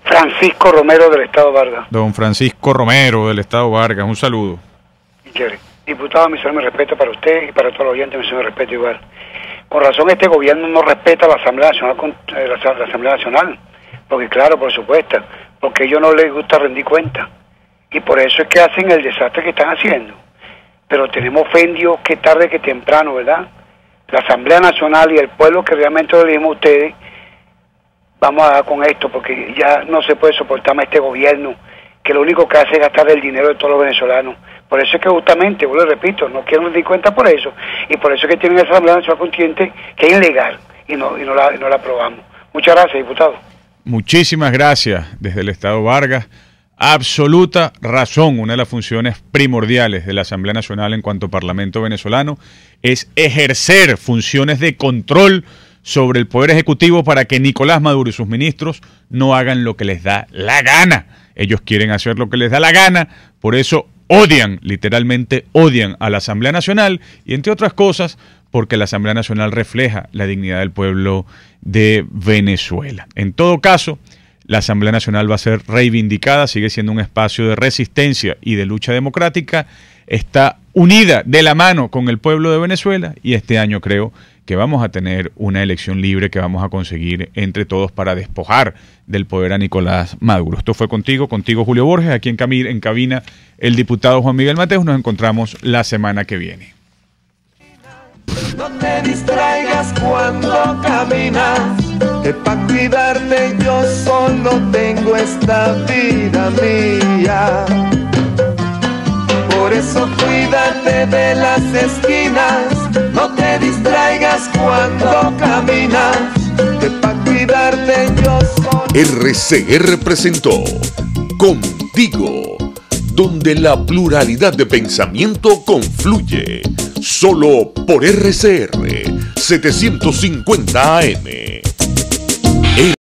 Francisco Romero del Estado Vargas. Don Francisco Romero del Estado Vargas, un saludo. Diputado, mi respeto para usted y para todos los oyentes, mi respeto igual. Con razón este gobierno no respeta la Asamblea Nacional, porque claro, por supuesto, porque a ellos no les gusta rendir cuenta, y por eso es que hacen el desastre que están haciendo. Pero tenemos fe en Dios que tarde que temprano, ¿verdad? La Asamblea Nacional y el pueblo que realmente lo elegimos a ustedes, vamos a dar con esto, porque ya no se puede soportar más este gobierno, que lo único que hace es gastar el dinero de todos los venezolanos. Por eso es que justamente, vuelvo y repito, no quieren rendir cuenta por eso, y por eso es que tienen esa Asamblea Nacional Constituyente que es ilegal, y no la aprobamos. Muchas gracias, diputado. Muchísimas gracias desde el Estado Vargas. Absoluta razón. Una de las funciones primordiales de la Asamblea Nacional en cuanto a Parlamento venezolano es ejercer funciones de control sobre el Poder Ejecutivo para que Nicolás Maduro y sus ministros no hagan lo que les da la gana. Ellos quieren hacer lo que les da la gana, por eso odian, literalmente odian a la Asamblea Nacional, y entre otras cosas porque la Asamblea Nacional refleja la dignidad del pueblo de Venezuela. En todo caso, la Asamblea Nacional va a ser reivindicada, sigue siendo un espacio de resistencia y de lucha democrática, está unida de la mano con el pueblo de Venezuela, y este año creo que vamos a tener una elección libre que vamos a conseguir entre todos para despojar del poder a Nicolás Maduro. Esto fue contigo Julio Borges, aquí en cabina el diputado Juan Miguel Mateus. Nos encontramos la semana que viene. No te distraigas cuando caminas, que para cuidarte yo solo tengo esta vida mía. Por eso cuídate de las esquinas, no te distraigas cuando caminas, que para cuidarte yo solo... RCR presentó Contigo, donde la pluralidad de pensamiento confluye, solo por RCR 750 AM.